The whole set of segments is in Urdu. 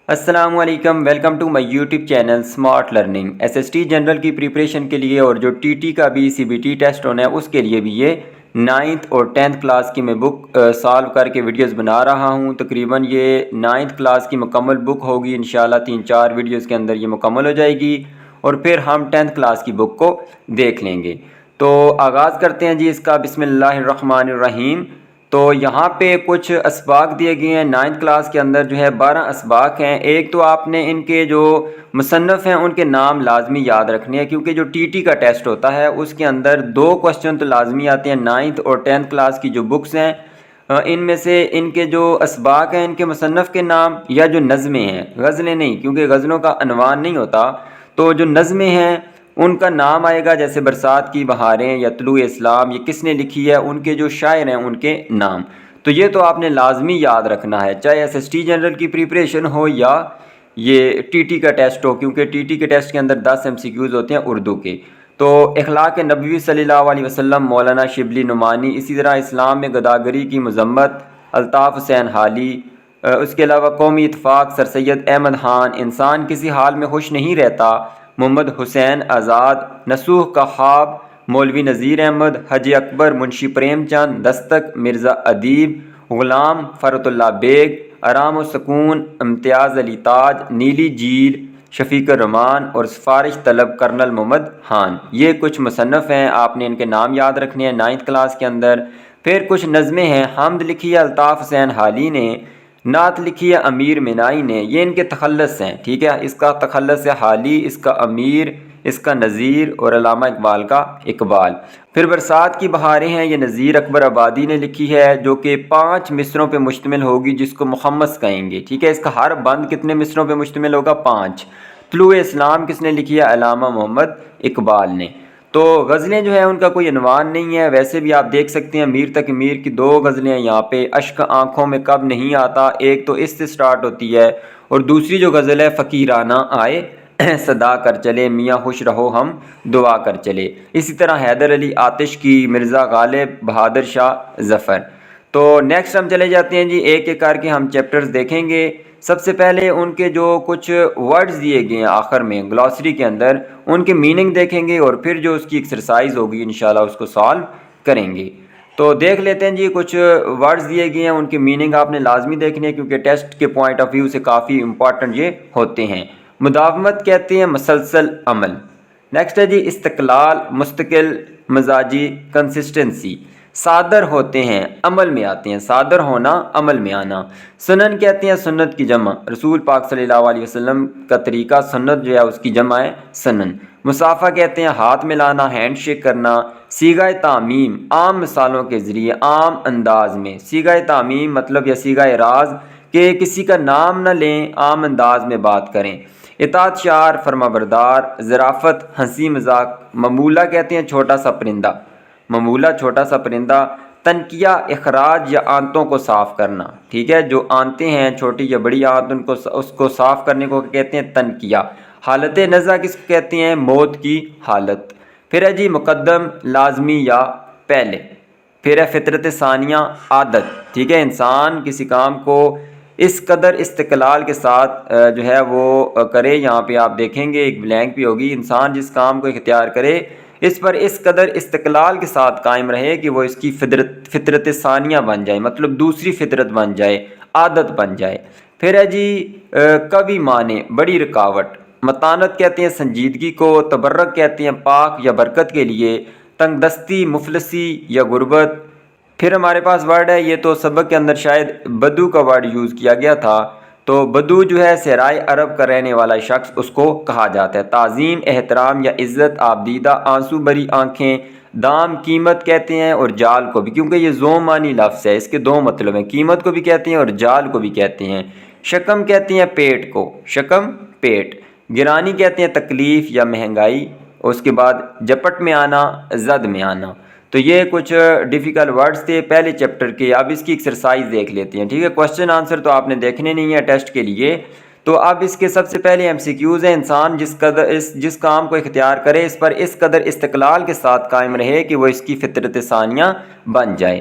السلام علیکم، welcome to my YouTube channel smart learning. S S T general کی پریپریشن کے لیے اور جو ٹی ٹی کا بھی سی بی ٹی ٹیسٹ ہونا ہے اس کے لیے بھی یہ 9th اور 10th کلاس کی میں بک سالو کر کے ویڈیوز بنا رہا ہوں۔ تقریباً یہ 9th کلاس کی مکمل بک ہوگی، انشاءاللہ 3-4 ویڈیوز کے اندر یہ مکمل ہو جائے گی اور پھر ہم 10th کلاس کی بک کو دیکھ لیں گے۔ تو آغاز کرتے ہیں جی اس کا، بسم اللہ الرحمن الرحیم۔ تو یہاں پہ کچھ اسباق دیے گئے ہیں 9th کلاس کے اندر، جو ہے 12 اسباق ہیں۔ ایک تو آپ نے ان کے جو مصنف ہیں ان کے نام لازمی یاد رکھنے ہیں، کیونکہ جو ٹی ٹی کا ٹیسٹ ہوتا ہے اس کے اندر 2 کوسچن تو لازمی آتے ہیں 9th اور 10th کلاس کی جو بکس ہیں ان میں سے ان کے جو اسباق ہیں ان کے مصنف کے نام، یا جو نظمیں ہیں، غزلیں نہیں کیونکہ غزلوں کا عنوان نہیں ہوتا، تو جو نظمیں ہیں ان کا نام آئے گا، جیسے برسات کی بہاریں یا طلوع اسلام، یہ کس نے لکھی ہے، ان کے جو شاعر ہیں ان کے نام۔ تو یہ تو آپ نے لازمی یاد رکھنا ہے، چاہے ایس ایس ٹی جنرل کی پریپریشن ہو یا یہ ٹی ٹی کا ٹیسٹ ہو، کیونکہ ٹی ٹی کے ٹیسٹ کے اندر 10 MCQs ہوتے ہیں اردو کے۔ تو اخلاق نبوی صلی اللہ علیہ وسلم مولانا شبلی نعمانی، اسی طرح اسلام میں گداگری کی مذمت الطاف حسین حالی، اس کے علاوہ قومی اتفاق سر سید احمد خان، انسان کسی حال میں خوش نہیں رہتا محمد حسین آزاد، نسوح کا خواب مولوی نذیر احمد، حاجی اکبر منشی پریم چند، دستک مرزا ادیب، غلام فرت اللہ بیگ، آرام و سکون امتیاز علی تاج، نیلی جھیل شفیق الرحمان اور سفارش طلب کرنل محمد خان۔ یہ کچھ مصنف ہیں، آپ نے ان کے نام یاد رکھنے ہیں 9th کلاس کے اندر۔ پھر کچھ نظمیں ہیں، حمد لکھی ہے الطاف حسین حالی نے، نعت لکھی ہے امیر منائی نے، یہ ان کے تخلص ہیں، ٹھیک ہے۔ اس کا تخلص ہے حالی، اس کا امیر، اس کا نذیر اور علامہ اقبال کا اقبال۔ پھر برسات کی بہاریں ہیں، یہ نذیر اکبر آبادی نے لکھی ہے، جو کہ 5 مصروں پہ مشتمل ہوگی، جس کو مخمس کہیں گے، ٹھیک ہے۔ اس کا ہر بند کتنے مصروں پہ مشتمل ہوگا؟ 5۔ طلوع اسلام کس نے لکھی ہے؟ علامہ محمد اقبال نے۔ تو غزلیں جو ہیں ان کا کوئی عنوان نہیں ہے، ویسے بھی آپ دیکھ سکتے ہیں امیر تک امیر کی 2 غزلیں ہیں یہاں پہ، اشک آنکھوں میں کب نہیں آتا، ایک تو اس سے سٹارٹ ہوتی ہے، اور دوسری جو غزل ہے فقیرانہ آئے صدا کر چلے، میاں خوش رہو ہم دعا کر چلے۔ اسی طرح حیدر علی آتش کی، مرزا غالب، بہادر شاہ ظفر۔ تو نیکسٹ ہم چلے جاتے ہیں جی، ایک ایک کر کے ہم چیپٹرز دیکھیں گے۔ سب سے پہلے ان کے جو کچھ ورڈز دیے گئے ہیں آخر میں گلاسری کے اندر، ان کے میننگ دیکھیں گے، اور پھر جو اس کی ایکسرسائز ہوگی انشاءاللہ اس کو سالو کریں گے۔ تو دیکھ لیتے ہیں جی، کچھ ورڈز دیے گئے ہیں، ان کے میننگ آپ نے لازمی دیکھنے ہیں، کیونکہ ٹیسٹ کے پوائنٹ آف ویو سے کافی امپورٹنٹ یہ ہوتے ہیں۔ مداومت کہتے ہیں مسلسل عمل۔ نیکسٹ ہے جی استقلال، مستقل مزاجی، کنسسٹنسی۔ صادر ہوتے ہیں، عمل میں آتے ہیں، صادر ہونا، عمل میں آنا۔ سنن کہتے ہیں سنت کی جمع، رسول پاک صلی اللہ علیہ وسلم کا طریقہ سنت جو ہے اس کی جمع ہے سنن۔ مصافحہ کہتے ہیں ہاتھ ملانا، ہینڈ شیک کرنا۔ صیغہ تعمیم، عام مثالوں کے ذریعے، عام انداز میں۔ صیغہ تعمیم مطلب یا صیغہ راز کہ کسی کا نام نہ لیں، عام انداز میں بات کریں۔ اطاعت شعار، فرما بردار۔ ظرافت، ہنسی مذاق۔ ممولہ کہتے ہیں چھوٹا سا پرندہ، ممولہ چھوٹا سا پرندہ۔ تنکیہ، اخراج یا آنتوں کو صاف کرنا، ٹھیک ہے، جو آنتیں ہیں چھوٹی یا بڑی آنت ان کو اس کو صاف کرنے کو کہتے ہیں تنکیہ۔ حالت نزع کس کو کہتے ہیں؟ موت کی حالت۔ پھر ہے جی مقدم، لازمی یا پہلے۔ پھر ہے فطرت ثانیہ، عادت، ٹھیک ہے، انسان کسی کام کو اس قدر استقلال کے ساتھ جو ہے وہ کرے، یہاں پہ آپ دیکھیں گے ایک بلینک بھی ہوگی، انسان جس کام کو اختیار کرے اس پر اس قدر استقلال کے ساتھ قائم رہے کہ وہ اس کی فطرت ثانیہ بن جائے، مطلب دوسری فطرت بن جائے، عادت بن جائے۔ پھر ہے جی کبھی معنی، بڑی رکاوٹ۔ متانت کہتے ہیں سنجیدگی کو۔ تبرک کہتے ہیں پاک یا برکت کے لیے۔ تنگ دستی، مفلسی یا غربت۔ پھر ہمارے پاس ورڈ ہے، یہ تو سبق کے اندر شاید بدو کا ورڈ یوز کیا گیا تھا، تو بدو جو ہے صحرائے عرب کا رہنے والا شخص، اس کو کہا جاتا ہے۔ تعظیم، احترام یا عزت، آبدیدہ، آنسو بری آنکھیں۔ دام، قیمت کہتے ہیں، اور جال کو بھی، کیونکہ یہ زومانی لفظ ہے، اس کے 2 مطلب ہیں، قیمت کو بھی کہتے ہیں اور جال کو بھی کہتے ہیں۔ شکم کہتے ہیں پیٹ کو، شکم پیٹ۔ گرانی کہتے ہیں تکلیف یا مہنگائی، اور اس کے بعد جپٹ میں آنا، زد میں آنا۔ تو یہ کچھ ڈیفیکلٹ ورڈز تھے پہلے چیپٹر کے، اب اس کی ایکسرسائز دیکھ لیتے ہیں، ٹھیک ہے۔ کوسچن آنسر تو آپ نے دیکھنے نہیں ہے ٹیسٹ کے لیے، تو اب اس کے سب سے پہلے MCQs ہیں۔ انسان جس کام کو اختیار کرے اس پر اس قدر استقلال کے ساتھ قائم رہے کہ وہ اس کی فطرت ثانیہ بن جائے۔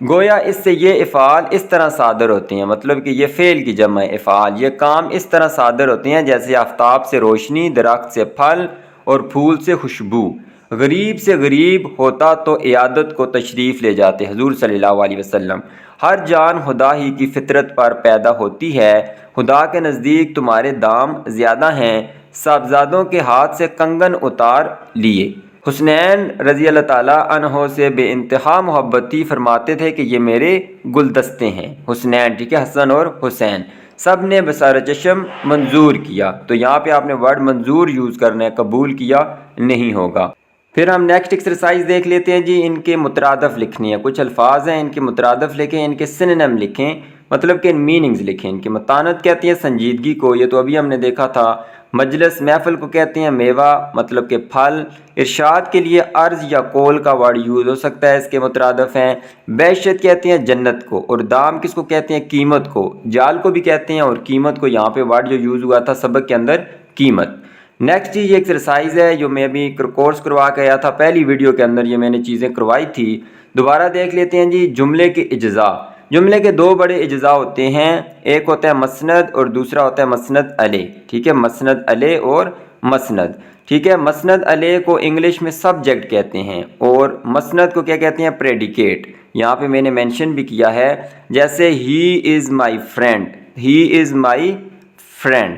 گویا اس سے یہ افعال اس طرح صادر ہوتے ہیں، مطلب کہ یہ فعل کی جمع ہے افعال، یہ کام اس طرح صادر ہوتے ہیں جیسے آفتاب سے روشنی، درخت سے پھل اور پھول سے خوشبو۔ غریب سے غریب ہوتا تو عیادت کو تشریف لے جاتے حضور صلی اللہ علیہ وسلم۔ ہر جان خدا ہی کی فطرت پر پیدا ہوتی ہے، خدا کے نزدیک تمہارے دام زیادہ ہیں، صاحبزادوں کے ہاتھ سے کنگن اتار لیے۔ حسنین رضی اللہ تعالیٰ عنہ سے بے انتہا محبت تھی، فرماتے تھے کہ یہ میرے گلدستے ہیں۔ حسنین، ٹھیک ہے، حسن اور حسین، سب نے بصارِ چشم منظور کیا، تو یہاں پہ آپ نے ورڈ منظور یوز کرنا ہے، قبول کیا نہیں ہوگا۔ پھر ہم نیکسٹ ایکسرسائز دیکھ لیتے ہیں جی، ان کے مترادف لکھنی ہے، کچھ الفاظ ہیں ان کے مترادف لکھیں، ان کے سنونیم لکھیں، مطلب کہ ان میننگز لکھیں۔ ان کی متانت کہتی ہیں سنجیدگی کو، یہ تو ابھی ہم نے دیکھا تھا۔ مجلس محفل کو کہتے ہیں میوہ، مطلب کہ پھل۔ ارشاد کے لیے عرض یا قول کا ورڈ یوز ہو سکتا ہے، اس کے مترادف ہیں۔ بہشت کہتے ہیں جنت کو، اور دام کس کو کہتے ہیں؟ قیمت کو۔ جال کو بھی کہتے ہیں، اور قیمت کو یہاں پہ ورڈ جو یوز ہوا تھا سبق کے اندر، قیمت۔ نیکسٹ جی، یہ ایکسرسائز ہے جو میں ابھی کورس کروا کے آیا تھا، پہلی ویڈیو کے اندر یہ میں نے چیزیں کروائی تھی، دوبارہ دیکھ لیتے ہیں جی۔ جملے کے اجزاء، جملے کے دو بڑے اجزاء ہوتے ہیں، ایک ہوتا ہے مسند اور دوسرا ہوتا ہے مسند علیہ، ٹھیک ہے، مسند علیہ اور مسند، ٹھیک ہے۔ مسند علیہ کو انگلش میں سبجیکٹ کہتے ہیں، اور مسند کو کیا کہتے ہیں؟ پریڈیکیٹ۔ یہاں پہ میں نے مینشن بھی کیا ہے، جیسے ہی از my friend, he is my friend,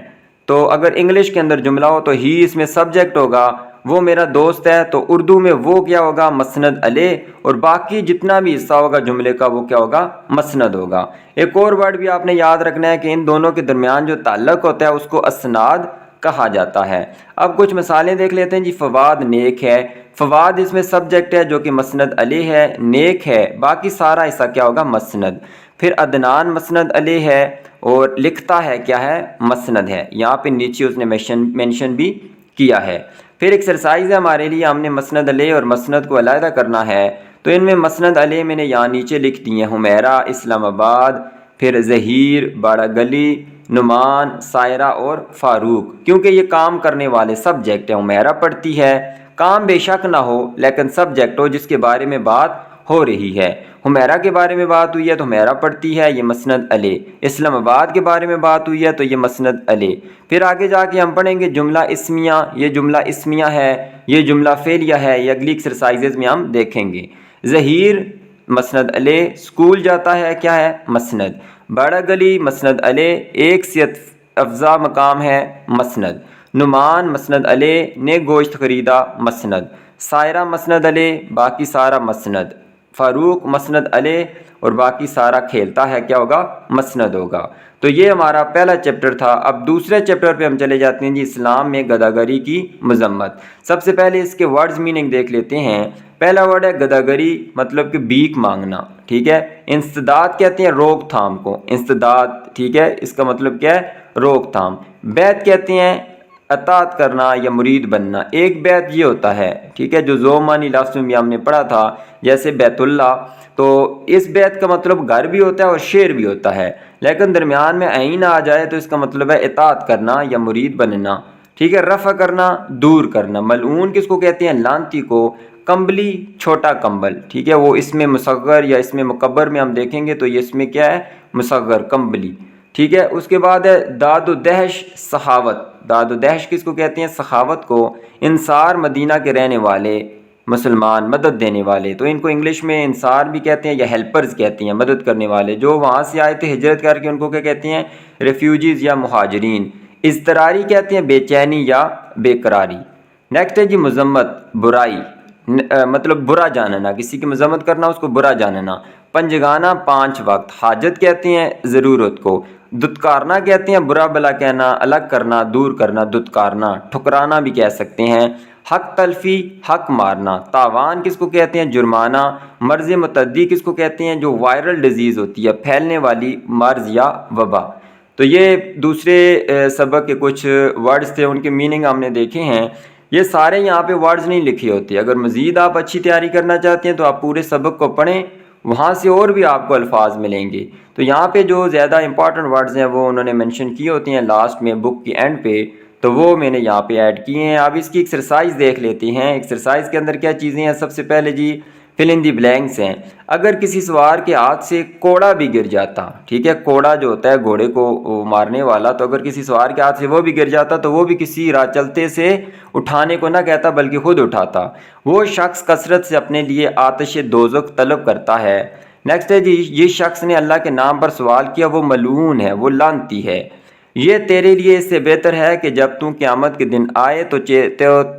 تو اگر انگلش کے اندر جملہ ہو تو ہی اس میں سبجیکٹ ہوگا، وہ میرا دوست ہے، تو اردو میں وہ کیا ہوگا؟ مسند علیہ، اور باقی جتنا بھی حصہ ہوگا جملے کا وہ کیا ہوگا؟ مسند ہوگا۔ ایک اور ورڈ بھی آپ نے یاد رکھنا ہے کہ ان دونوں کے درمیان جو تعلق ہوتا ہے اس کو اسناد کہا جاتا ہے۔ اب کچھ مثالیں دیکھ لیتے ہیں جی۔ فواد نیک ہے، فواد اس میں سبجیکٹ ہے جو کہ مسند علیہ ہے، نیک ہے، باقی سارا حصہ کیا ہوگا؟ مسند۔ پھر عدنان مسند علیہ ہے، اور لکھتا ہے کیا ہے؟ مسند ہے، یہاں پہ نیچے اس نے مینشن بھی کیا ہے۔ پھر ایکسرسائز ہے ہمارے لیے، ہم نے مسند علیہ اور مسند کو علیحدہ کرنا ہے، تو ان میں مسند علیہ میں نے یہاں نیچے لکھ دی ہیں، حمیرہ اسلام آباد، پھر ظہیر باڑہ گلی، نعمان سائرہ اور فاروق، کیونکہ یہ کام کرنے والے سبجیکٹ ہیں۔ حمیرہ پڑھتی ہے، کام بے شک نہ ہو لیکن سبجیکٹ ہو جس کے بارے میں بات ہو رہی ہے۔ حمیرہ کے بارے میں بات ہوئی ہے تو حمیرہ پڑھتی ہے، یہ مسند علیہ۔ اسلام آباد کے بارے میں بات ہوئی ہے تو یہ مسند علیہ۔ پھر آگے جا کے ہم پڑھیں گے جملہ اسمیہ، یہ جملہ اسمیہ ہے، یہ جملہ فعلیہ ہے، یہ اگلی ایکسرسائزز میں ہم دیکھیں گے۔ ظہیر مسند علیہ، اسکول جاتا ہے کیا ہے؟ مسند۔ باڑہ گلی مسند علیہ، ایک صحت افزا مقام ہے، مسند۔ نعمان مسند علیہ، نے گوشت خریدا، مسند۔ سائرہ مسند علیہ، باقی سارا مسند۔ فاروق مسند علیہ، اور باقی سارا کھیلتا ہے کیا ہوگا؟ مسند ہوگا۔ تو یہ ہمارا پہلا چیپٹر تھا۔ اب دوسرے چیپٹر پہ ہم چلے جاتے ہیں جی، اسلام میں گداگری کی مذمت۔ سب سے پہلے اس کے ورڈز میننگ دیکھ لیتے ہیں۔ پہلا ورڈ ہے گداگری، مطلب کہ بھیک مانگنا، ٹھیک ہے۔ انسداد کہتے ہیں روک تھام کو، انسداد، ٹھیک ہے، اس کا مطلب کیا ہے؟ روک تھام۔ بیعت کہتے ہیں اطاعت کرنا یا مرید بننا۔ ایک بیعت یہ ہوتا ہے، ٹھیک ہے، جو زومانی لفظ میں بھی ہم نے پڑھا تھا، جیسے بیت اللہ، تو اس بیت کا مطلب گھر بھی ہوتا ہے اور شعر بھی ہوتا ہے، لیکن درمیان میں عین آ جائے تو اس کا مطلب ہے اطاعت کرنا یا مرید بننا، ٹھیک ہے۔ رفع کرنا، دور کرنا۔ ملعون کس کو کہتے ہیں؟ لعنتی کو۔ کمبلی، چھوٹا کمبل، ٹھیک ہے، وہ اس میں مصغر یا اس میں مکبر میں ہم دیکھیں گے تو یہ اس میں کیا ہے؟ مصغر، کمبلی، ٹھیک ہے۔ اس کے بعد ہے داد و دہش، سخاوت۔ داد و دہش کس کو کہتے ہیں؟ سخاوت کو۔ انصار، مدینہ کے رہنے والے، مسلمان، مدد دینے والے، تو ان کو انگلش میں انصار بھی کہتے ہیں یا ہیلپرز کہتے ہیں، مدد کرنے والے۔ جو وہاں سے آئے تھے ہجرت کر کے، ان کو کیا کہتے ہیں؟ ریفیوجیز یا مہاجرین۔ اضطراری کہتے ہیں بے چینی یا بے قراری۔ نیکسٹ ہے جی مذمت، برائی، مطلب برا جاننا، کسی کی مذمت کرنا، اس کو برا جاننا۔ پنجگانا، 5 وقت۔ حاجت کہتے ہیں ضرورت کو۔ دتکارنا کہتے ہیں برا بلا کہنا، الگ کرنا، دور کرنا، دتکارنا۔ ٹھکرانا بھی کہہ سکتے ہیں۔ حق تلفی، حق مارنا۔ تاوان کس کو کہتے ہیں؟ جرمانہ۔ مرض متعدی کس کو کہتے ہیں؟ جو وائرل ڈیزیز ہوتی ہے، پھیلنے والی مرض یا وبا۔ تو یہ دوسرے سبق کے کچھ ورڈز تھے، ان کے میننگ ہم نے دیکھے ہیں۔ یہ سارے یہاں پہ ورڈز نہیں لکھے ہوتے، اگر مزید آپ اچھی تیاری کرنا چاہتے ہیں تو آپ پورے سبق کو پڑھیں، وہاں سے اور بھی آپ کو الفاظ ملیں گے۔ تو یہاں پہ جو زیادہ امپورٹنٹ ورڈز ہیں وہ انہوں نے منشن کیے ہوتے ہیں لاسٹ میں بک کی اینڈ پہ، تو وہ میں نے یہاں پہ ایڈ کیے ہیں۔ اب اس کی ایکسرسائز دیکھ لیتے ہیں۔ ایکسرسائز کے اندر کیا چیزیں ہیں؟ سب سے پہلے جی فل ان دی بلینکس ہیں۔ اگر کسی سوار کے ہاتھ سے کوڑا بھی گر جاتا، ٹھیک ہے، کوڑا جو ہوتا ہے گھوڑے کو مارنے والا، تو اگر کسی سوار کے ہاتھ سے وہ بھی گر جاتا تو وہ بھی کسی راہ چلتے سے اٹھانے کو نہ کہتا بلکہ خود اٹھاتا۔ وہ شخص کثرت سے اپنے لیے آتش دوزخ طلب کرتا ہے۔ نیکسٹ ہے جی، جس شخص نے اللہ کے نام پر سوال کیا وہ ملعون ہے، وہ لعنتی ہے۔ یہ تیرے لیے اس سے بہتر ہے کہ جب تم قیامت کے دن آئے تو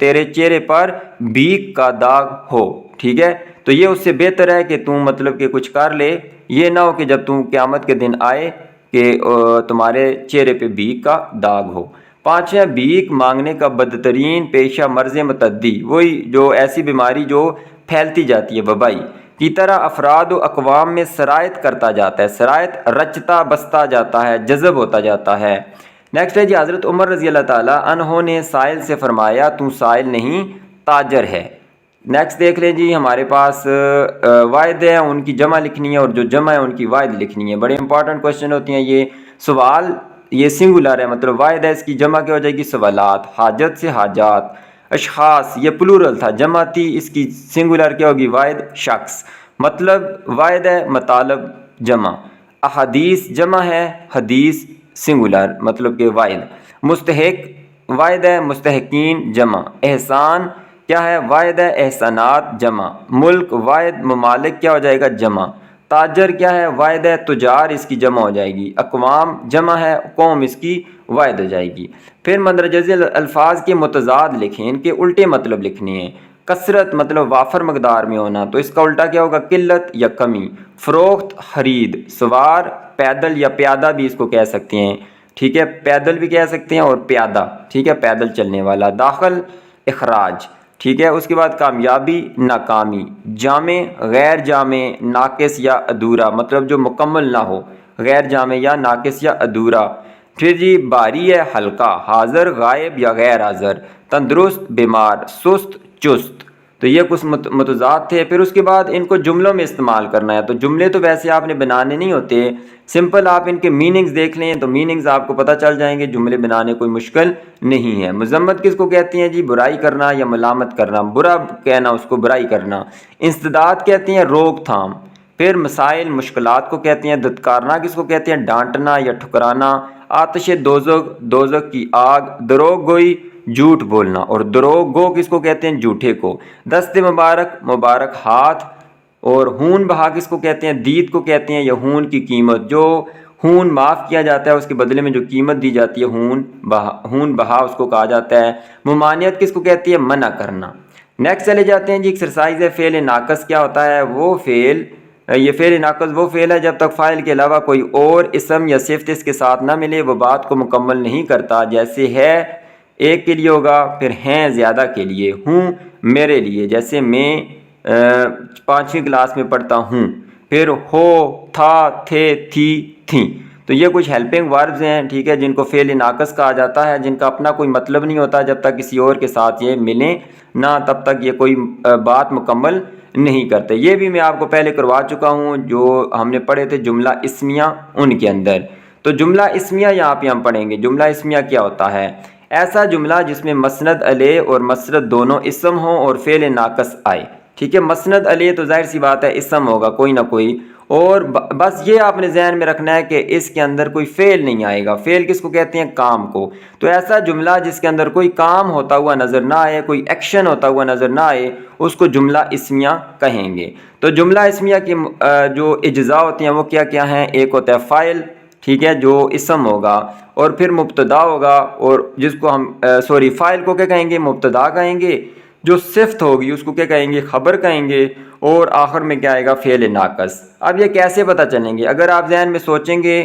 تیرے چہرے پر بھیک کا داغ ہو، ٹھیک ہے، تو یہ اس سے بہتر ہے کہ تم مطلب کہ کچھ کر لے، یہ نہ ہو کہ جب تم قیامت کے دن آئے کہ تمہارے چہرے پہ بھیک کا داغ ہو۔ پانچواں، بھیک مانگنے کا بدترین پیشہ مرض متعدی، وہی جو ایسی بیماری جو پھیلتی جاتی ہے، وبائی کی طرح افراد و اقوام میں سرایت کرتا جاتا ہے، سرایت رچتا بستا جاتا ہے، جذب ہوتا جاتا ہے۔ نیکسٹ ہے جی، حضرت عمر رضی اللہ تعالیٰ عنہ نے سائل سے فرمایا تو سائل نہیں تاجر ہے۔ نیکسٹ دیکھ لیں جی، ہمارے پاس واحد ہے، ان کی جمع لکھنی ہے، اور جو جمع ہے ان کی واحد لکھنی ہے۔ بڑے امپورٹنٹ کوشچن ہوتی ہیں یہ۔ سوال یہ سنگولر ہے، مطلب واحد ہے، اس کی جمع کیا ہو جائے گی؟ سوالات۔ حاجت سے حاجات۔ اشخاص یہ پلورل تھا، جمع تھی، اس کی سنگولر کیا ہوگی؟ واحد، شخص، مطلب واحد ہے، مطالب جمع۔ احادیث جمع ہے، حدیث سنگولر مطلب کہ واحد۔ مستحق واحد ہے، مستحقین جمع۔ احسان کیا ہے؟ واحد ہے، احسانات جمع۔ ملک واحد، ممالک کیا ہو جائے گا؟ جمع۔ تاجر کیا ہے؟ واحد ہے، تجار اس کی جمع ہو جائے گی۔ اقوام جمع ہے، قوم اس کی واحد ہو جائے گی۔ پھر مندرجہ ذیل الفاظ کے متضاد لکھیں، ان کے الٹے مطلب لکھنے ہیں۔ کثرت مطلب وافر مقدار میں ہونا، تو اس کا الٹا کیا ہوگا؟ قلت یا کمی۔ فروخت خرید۔ سوار پیدل یا پیادہ بھی اس کو کہہ سکتے ہیں، ٹھیک ہے، پیدل بھی کہہ سکتے ہیں اور پیادہ، ٹھیک ہے، پیدل چلنے والا۔ داخل اخراج، ٹھیک ہے۔ اس کے بعد کامیابی ناکامی۔ جامع غیر جامع، ناقص یا ادھورا، مطلب جو مکمل نہ ہو، غیر جامع یا ناقص یا ادھورا۔ پھر جی، بھاری ہے، ہلکا۔ حاضر غائب یا غیر حاضر۔ تندرست بیمار۔ سست چست۔ تو یہ کچھ متضاد تھے۔ پھر اس کے بعد ان کو جملوں میں استعمال کرنا ہے، تو جملے تو ویسے آپ نے بنانے نہیں ہوتے، سمپل آپ ان کے میننگز دیکھ لیں تو میننگز آپ کو پتہ چل جائیں گے، جملے بنانے کوئی مشکل نہیں ہے۔ مذمت کس کو کہتے ہیں جی؟ برائی کرنا یا ملامت کرنا، برا کہنا اس کو، برائی کرنا۔ انسداد کہتے ہیں روک تھام۔ پھر مسائل مشکلات کو کہتے ہیں۔ دھتکارنا کس کو کہتے ہیں؟ ڈانٹنا یا ٹھکرانا۔ آتش دوزخ، دوزخ کی آگ۔ دروغ گوئی جھوٹ بولنا، اور دروغ گو کس کو کہتے ہیں؟ جھوٹے کو۔ دست مبارک، مبارک ہاتھ۔ اور خون بہا کس کو کہتے ہیں؟ دید کو کہتے ہیں، یا خون کی قیمت، جو خون معاف کیا جاتا ہے اس کے بدلے میں جو قیمت دی جاتی ہے، خون بہا اس کو کہا جاتا ہے۔ ممانعت کس کو کہتی ہے؟ منع کرنا۔ نیکسٹ چلے جاتے ہیں جی، ایکسرسائز ہے، فعل ناقص کیا ہوتا ہے؟ وہ فعل، یہ فعل ناقص وہ فعل ہے جب تک فاعل کے علاوہ کوئی اور اسم یا صفت اس کے ساتھ نہ ملے وہ بات کو مکمل نہیں کرتا۔ جیسے ہے ایک کے لیے ہوگا، پھر ہیں زیادہ کے لیے، ہوں میرے لیے، جیسے میں 5ویں کلاس میں پڑھتا ہوں۔ پھر ہو، تھا، تھے، تھی، تھیں، تو یہ کچھ ہیلپنگ وربز ہیں، ٹھیک ہے، جن کو فعل ناقص کہا جاتا ہے، جن کا اپنا کوئی مطلب نہیں ہوتا، جب تک کسی اور کے ساتھ یہ ملیں نہ تب تک یہ کوئی بات مکمل نہیں کرتے۔ یہ بھی میں آپ کو پہلے کروا چکا ہوں، جو ہم نے پڑھے تھے جملہ اسمیہ ان کے اندر۔ تو جملہ اسمیہ یہاں پہ ہم پڑھیں گے۔ جملہ اسمیہ کیا ہوتا ہے؟ ایسا جملہ جس میں مسند علیہ اور مسند دونوں اسم ہوں اور فعل ناقص آئے، ٹھیک ہے۔ مسند علیہ تو ظاہر سی بات ہے اسم ہوگا کوئی نہ کوئی، اور بس یہ آپ نے ذہن میں رکھنا ہے کہ اس کے اندر کوئی فعل نہیں آئے گا۔ فعل کس کو کہتے ہیں؟ کام کو۔ تو ایسا جملہ جس کے اندر کوئی کام ہوتا ہوا نظر نہ آئے، کوئی ایکشن ہوتا ہوا نظر نہ آئے، اس کو جملہ اسمیہ کہیں گے۔ تو جملہ اسمیہ کی جو اجزاء ہوتی ہیں وہ کیا کیا ہیں؟ ایک ہوتا ہے فاعل، ٹھیک ہے، جو اسم ہوگا، اور پھر مبتدا ہوگا، اور جس کو ہم فاعل کو کیا کہیں گے؟ مبتدا کہیں گے۔ جو صفت ہوگی اس کو کیا کہیں گے؟ خبر کہیں گے، اور آخر میں کیا آئے گا؟ فعل ناقص۔ اب یہ کیسے پتہ چلیں گے؟ اگر آپ ذہن میں سوچیں گے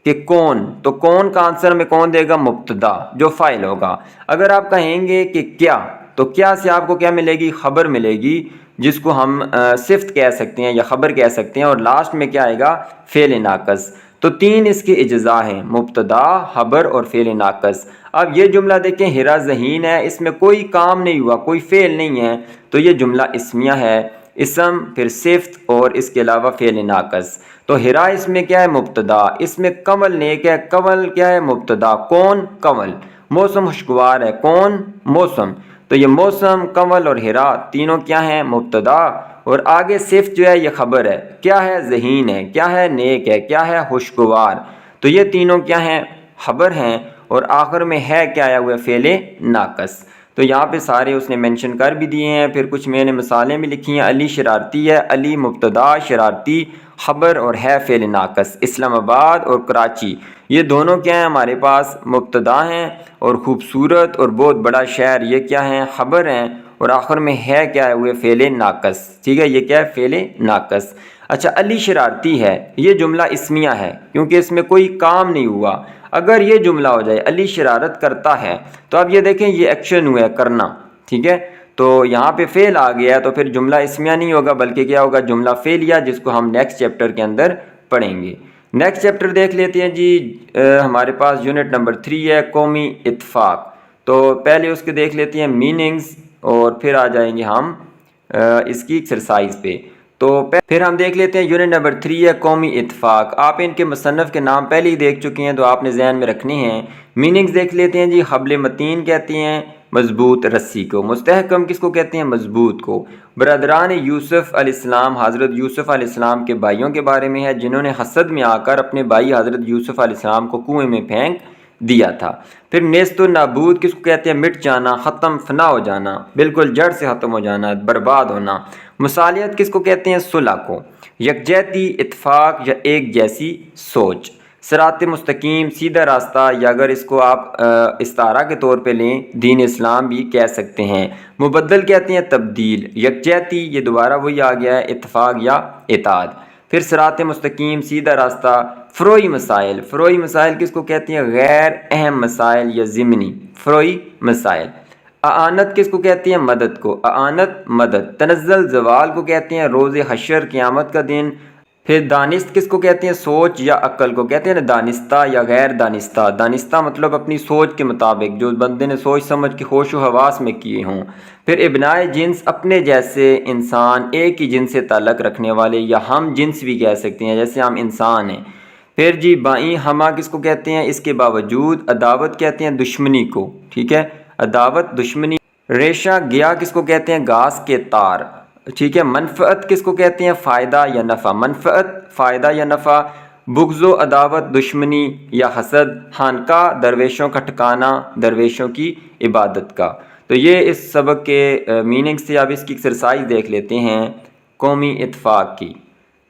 کہ کون، تو کون کا آنسر میں کون دے گا؟ مبتدا، جو فاعل ہوگا۔ اگر آپ کہیں گے کہ کیا، تو کیا سے آپ کو کیا ملے گی؟ خبر ملے گی، جس کو ہم صفت کہہ سکتے ہیں یا خبر کہہ سکتے ہیں، اور لاسٹ میں کیا آئے گا؟ فعل ناقص۔ تو 3 اس کے اجزاء ہیں، مبتدا، خبر اور فعل ناقص۔ اب یہ جملہ دیکھیں، ہرا ذہین ہے، اس میں کوئی کام نہیں ہوا، کوئی فعل نہیں ہے، تو یہ جملہ اسمیہ ہے، اسم پھر صفت اور اس کے علاوہ فعل ناقص۔ تو ہرا اس میں کیا ہے؟ مبتدا۔ اس میں کمل نیک ہے، کمل کیا ہے؟ مبتدا۔ کون؟ کمل۔ موسم خوشگوار ہے، کون؟ موسم۔ تو یہ موسم، کمل اور ہرا تینوں کیا ہیں؟ مبتدا، اور آگے صفت جو ہے یہ خبر ہے، کیا ہے؟ ذہین ہے، کیا ہے؟ نیک ہے، کیا ہے؟ خوشگوار۔ تو یہ تینوں کیا ہیں؟ خبر ہیں، اور آخر میں ہے کیا آیا ہوا؟ فعل ناقص۔ تو یہاں پہ سارے اس نے مینشن کر بھی دیے ہیں، پھر کچھ میں نے مثالیں بھی لکھی ہیں۔ علی شرارتی ہے، علی مبتدا، شرارتی خبر، اور ہے فعل ناقص۔ اسلام آباد اور کراچی یہ دونوں کیا ہیں ہمارے پاس؟ مبتدا ہیں، اور خوبصورت اور بہت بڑا شہر یہ کیا ہیں؟ خبر ہیں، اور آخر میں ہے کیا ہے ہوئے؟ فعل ناقص۔ ٹھیک ہے، یہ کیا ہے؟ فعل ناقص۔ اچھا، علی شرارتی ہے، یہ جملہ اسمیہ ہے کیونکہ اس میں کوئی کام نہیں ہوا۔ اگر یہ جملہ ہو جائے علی شرارت کرتا ہے، تو اب یہ دیکھیں یہ ایکشن ہوا ہے، کرنا۔ ٹھیک ہے، تو یہاں پہ فعل آ گیا ہے، تو پھر جملہ اسمیہ نہیں ہوگا بلکہ کیا ہوگا؟ جملہ فعلیہ، جس کو ہم نیکسٹ چیپٹر کے اندر پڑھیں گے۔ نیکسٹ چیپٹر دیکھ لیتے ہیں جی، ہمارے پاس یونٹ نمبر 3 ہے، قومی اتفاق۔ تو پہلے اس کے دیکھ لیتے ہیں میننگز، اور پھر آ جائیں گے ہم اس کی ایکسرسائز پہ۔ تو پھر ہم دیکھ لیتے ہیں یونٹ نمبر 3 ہے، قومی اتفاق۔ آپ ان کے مصنف کے نام پہلے ہی دیکھ چکے ہیں، تو آپ نے ذہن میں رکھنے ہیں۔ میننگز دیکھ لیتے ہیں جی، حبل متین کہتے ہیں مضبوط رسی کو، مستحکم کس کو کہتے ہیں؟ مضبوط کو۔ برادران یوسف علیہ السلام، حضرت یوسف علیہ السلام کے بھائیوں کے بارے میں ہے، جنہوں نے حسد میں آ کر اپنے بھائی حضرت یوسف علیہ السلام کو کنویں میں پھینک دیا تھا۔ پھر نیست و نابود کس کو کہتے ہیں؟ مٹ جانا، ختم، فنا ہو جانا، بالکل جڑ سے ختم ہو جانا، برباد ہونا۔ مصالحت کس کو کہتے ہیں؟ صلح کو۔ یکجہتی، اتفاق یا ایک جیسی سوچ۔ صراط مستقیم، سیدھا راستہ، یا اگر اس کو آپ استعارہ کے طور پہ لیں دین اسلام بھی کہہ سکتے ہیں۔ مبدل کہتے ہیں تبدیل۔ یکجہتی یہ دوبارہ وہی آ گیا ہے، اتفاق یا اطاعت۔ پھر صراط مستقیم، سیدھا راستہ۔ فروعی مسائل، فروعی مسائل کس کو کہتے ہیں؟ غیر اہم مسائل یا ضمنی فروعی مسائل۔ اعانت کس کو کہتے ہیں؟ مدد کو۔ اعانت، مدد۔ تنزل زوال کو کہتے ہیں روز حشر، قیامت کا دن۔ پھر دانست کس کو کہتے ہیں؟ سوچ یا عقل کو کہتے ہیں نا، دانستہ یا غیر دانستہ۔ دانستہ مطلب اپنی سوچ کے مطابق، جو بندے نے سوچ سمجھ کے ہوش و حواس میں کیے ہوں۔ پھر ابنائے جنس، اپنے جیسے انسان، ایک ہی جنس سے تعلق رکھنے والے، یا ہم جنس بھی کہہ سکتے ہیں، جیسے ہم انسان ہیں۔ پھر جی بائیں ہما کس کو کہتے ہیں؟ اس کے باوجود۔ عداوت کہتے ہیں دشمنی کو، ٹھیک ہے، عداوت، دشمنی۔ ریشہ گیا کس کو کہتے ہیں؟ گھاس کے تار، ٹھیک ہے۔ منفعت کس کو کہتے ہیں؟ فائدہ یا نفع، منفعت، فائدہ یا نفع۔ بغض و عداوت، دشمنی یا حسد۔ خانقاہ، درویشوں کا ٹھکانہ، درویشوں کی عبادت کا۔ تو یہ اس سبق کے میننگ سے اب اس کی ایکسرسائز دیکھ لیتے ہیں قومی اتفاق کی۔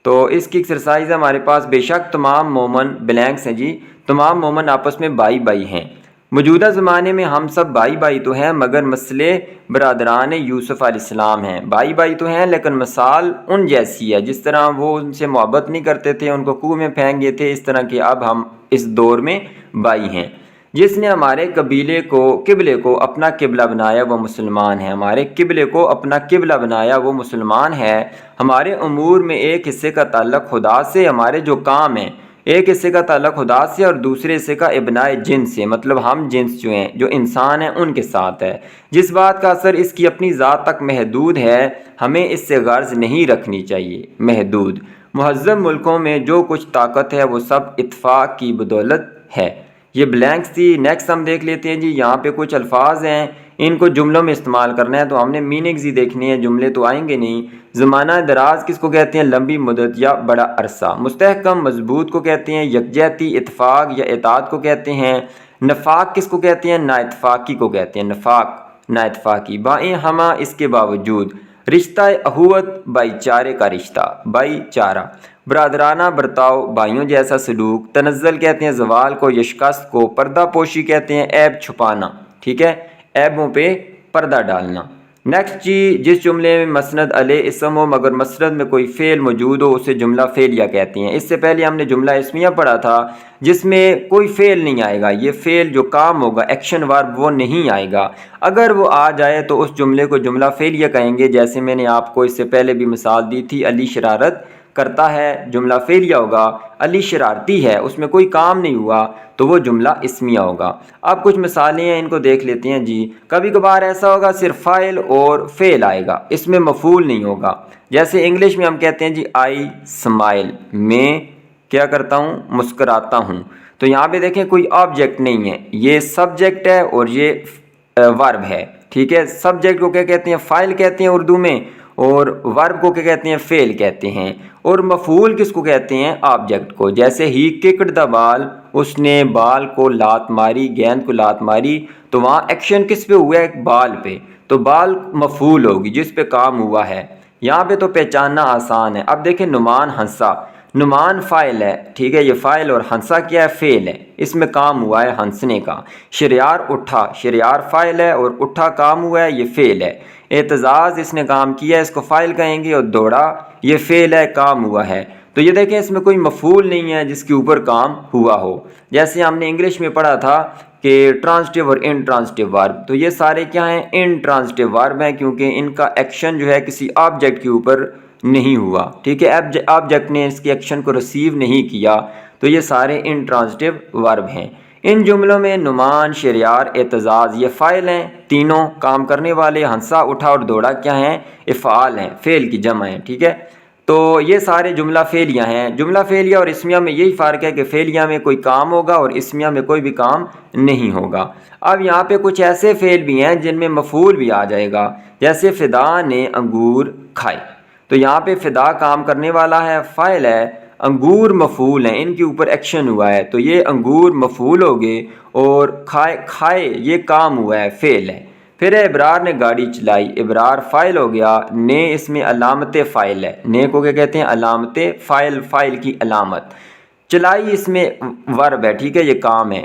تو اس کی ایکسرسائز ہمارے پاس، بے شک تمام مومن بلینکس ہیں جی، تمام مومن آپس میں بھائی بھائی ہیں۔ موجودہ زمانے میں ہم سب بھائی بھائی تو ہیں، مگر مسئلے برادران یوسف علیہ السلام ہیں۔ بھائی بھائی تو ہیں لیکن مثال ان جیسی ہے، جس طرح وہ ان سے محبت نہیں کرتے تھے، ان کو کنویں میں پھینک گئے تھے، اس طرح کہ اب ہم اس دور میں بھائی ہیں۔ جس نے ہمارے قبیلے کو، قبلے کو اپنا قبلہ بنایا وہ مسلمان ہے۔ ہمارے قبلے کو اپنا قبلہ بنایا وہ مسلمان ہے۔ ہمارے امور میں ایک حصے کا تعلق خدا سے، ہمارے جو کام ہیں ایک حصے کا تعلق خدا سے اور دوسرے حصے کا ابنائے جنس سے، مطلب ہم جنس جو ہیں، جو انسان ہیں ان کے ساتھ ہے۔ جس بات کا اثر اس کی اپنی ذات تک محدود ہے، ہمیں اس سے غرض نہیں رکھنی چاہیے۔ محدود۔ مہذب ملکوں میں جو کچھ طاقت ہے وہ سب اتفاق کی بدولت ہے۔ یہ بلینکس تھی۔ نیکسٹ ہم دیکھ لیتے ہیں جی، یہاں پہ کچھ الفاظ ہیں، ان کو جملوں میں استعمال کرنا ہے، تو ہم نے میننگز ہی دیکھنے ہیں، جملے تو آئیں گے نہیں۔ زمانہ دراز کس کو کہتے ہیں؟ لمبی مدت یا بڑا عرصہ۔ مستحکم، مضبوط کو کہتے ہیں۔ یکجہتی، اتفاق یا اطاعت کو کہتے ہیں۔ نفاق کس کو کہتے ہیں؟ نا اتفاقی کو کہتے ہیں، نفاق، نا اتفاقی۔ بائیں ہما، اس کے باوجود۔ رشتہ اخوت، بھائی چارے کا رشتہ، بھائی چارہ۔ برادرانہ برتاؤ، بھائیوں جیسا سلوک۔ تنزل کہتے ہیں زوال کو یا شکست کو۔ پردہ پوشی کہتے ہیں عیب چھپانا، ٹھیک ہے، عیبوں پہ پردہ ڈالنا۔ نیکسٹ جی، جس جملے میں مسند علیہ اسم ہو مگر مسند میں کوئی فعل موجود ہو اسے جملہ فعلیہ کہتے ہیں۔ اس سے پہلے ہم نے جملہ اسمیہ پڑھا تھا جس میں کوئی فعل نہیں آئے گا، یہ فعل جو کام ہوگا ایکشن ورب وہ نہیں آئے گا۔ اگر وہ آ جائے تو اس جملے کو جملہ فعلیہ کہیں گے، جیسے میں نے آپ کو اس سے پہلے بھی مثال دی تھی، علی شرارت کرتا ہے، جملہ فعلیہ ہوگا۔ علی شرارتی ہے، اس میں کوئی کام نہیں ہوا تو وہ جملہ اسمیہ ہوگا۔ اب کچھ مثالیں ہیں، ان کو دیکھ لیتے ہیں جی۔ کبھی کبھار ایسا ہوگا صرف فاعل اور فعل آئے گا، اس میں مفعول نہیں ہوگا۔ جیسے انگلش میں ہم کہتے ہیں جی آئی اسمائل، میں کیا کرتا ہوں؟ مسکراتا ہوں۔ تو یہاں پہ دیکھیں کوئی آبجیکٹ نہیں ہے، یہ سبجیکٹ ہے اور یہ ورب ہے، ٹھیک ہے۔ سبجیکٹ کو کیا کہتے ہیں؟ فاعل کہتے ہیں اردو میں، اور ورب کو کیا کہتے ہیں؟ فعل کہتے ہیں. اور مفعول کس کو کہتے ہیں؟ آبجیکٹ کو. جیسے ہی ککڈ دا بال، اس نے بال کو لات ماری، گیند کو لات ماری، تو وہاں ایکشن کس پہ ہوا ہے؟ بال پہ. تو بال مفعول ہوگی جس پہ کام ہوا ہے. یہاں پہ تو پہچاننا آسان ہے. اب دیکھیں نعمان ہنسا، نعمان فاعل ہے، ٹھیک ہے، یہ فاعل، اور ہنسا کیا ہے؟ فعل ہے، اس میں کام ہوا ہے ہنسنے کا. شریار اٹھا، شریار فاعل ہے اور اٹھا کام ہوا ہے، یہ فعل ہے. اعتزاز اس نے کام کیا ہے، اس کو فاعل کہیں گے، اور دوڑا یہ فعل ہے، کام ہوا ہے. تو یہ دیکھیں اس میں کوئی مفعول نہیں ہے جس کے اوپر کام ہوا ہو. جیسے ہم نے انگلش میں پڑھا تھا کہ ٹرانسٹیو اور ان ٹرانسٹیو ورب، تو یہ سارے کیا ہیں؟ ان ٹرانسٹیو ورب ہیں، کیونکہ ان کا ایکشن جو ہے کسی آبجیکٹ کے اوپر نہیں ہوا، ٹھیک ہے، آبجیکٹ نے اس کے ایکشن کو ریسیو نہیں کیا. تو یہ سارے ان ٹرانسٹیو ورب ہیں. ان جملوں میں نعمان، شریار، اعتزاز یہ فاعل ہیں، تینوں کام کرنے والے. ہنسا، اٹھا اور دوڑا کیا ہیں؟ افعال ہیں، فعل کی جمع ہیں، ٹھیک ہے. تو یہ سارے جملہ فعلیہ ہیں. جملہ فعلیہ اور اسمیہ میں یہی فرق ہے کہ فعلیہ میں کوئی کام ہوگا اور اسمیہ میں کوئی بھی کام نہیں ہوگا. اب یہاں پہ کچھ ایسے فعل بھی ہیں جن میں مفعول بھی آ جائے گا. جیسے فدا نے انگور کھائے، تو یہاں پہ فدا کام کرنے والا ہے، فاعل ہے، انگور مفعول ہیں، ان کے اوپر ایکشن ہوا ہے، تو یہ انگور مفعول ہو گئے، اور کھائے یہ کام ہوا ہے، فعل ہے. پھر ابرار نے گاڑی چلائی، ابرار فاعل ہو گیا، نے اس میں علامت فاعل ہے. نے کو کیا کہتے ہیں؟ علامت فاعل، فاعل کی علامت. چلائی اس میں ورب ہے، ٹھیک ہے، یہ کام ہے،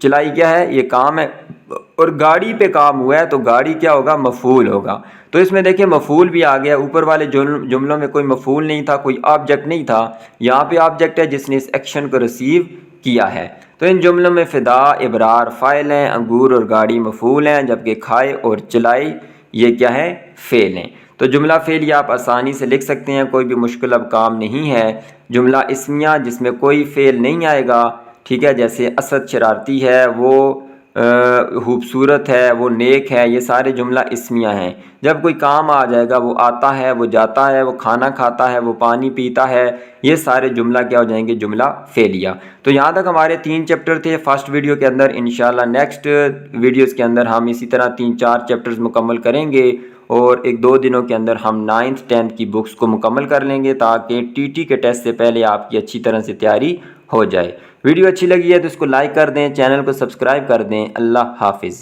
چلائی کیا ہے؟ یہ کام ہے. اور گاڑی پہ کام ہوا ہے، تو گاڑی کیا ہوگا؟ مفعول ہوگا. تو اس میں دیکھیں مفعول بھی آ گیا. اوپر والے جملوں میں کوئی مفعول نہیں تھا، کوئی آبجیکٹ نہیں تھا. یہاں پہ آبجیکٹ ہے جس نے اس ایکشن کو ریسیو کیا ہے. تو ان جملوں میں فدا، ابرار فاعل ہیں، انگور اور گاڑی مفعول ہیں، جبکہ کھائے اور چلائی یہ کیا ہے؟ فعل ہیں. تو جملہ فعلیہ آپ آسانی سے لکھ سکتے ہیں، کوئی بھی مشکل اب کام نہیں ہے. جملہ اسمیہ جس میں کوئی فعل نہیں آئے گا، ٹھیک ہے، جیسے اسد شرارتی ہے، وہ خوبصورت ہے، وہ نیک ہے، یہ سارے جملہ اسمیہ ہیں. جب کوئی کام آ جائے گا، وہ آتا ہے، وہ جاتا ہے، وہ کھانا کھاتا ہے، وہ پانی پیتا ہے، یہ سارے جملہ کیا ہو جائیں گے؟ جملہ فعلیہ. تو یہاں تک ہمارے 3 چیپٹر تھے فرسٹ ویڈیو کے اندر. انشاءاللہ نیکسٹ ویڈیوز کے اندر ہم اسی طرح 3-4 چیپٹرز مکمل کریں گے، اور 1-2 دنوں کے اندر ہم 9th 10th کی بکس کو مکمل کر لیں گے، تاکہ TT کے ٹیسٹ سے پہلے آپ کی اچھی طرح سے تیاری ہو جائے. ویڈیو اچھی لگی ہے تو اس کو لائک کر دیں، چینل کو سبسکرائب کر دیں. اللہ حافظ.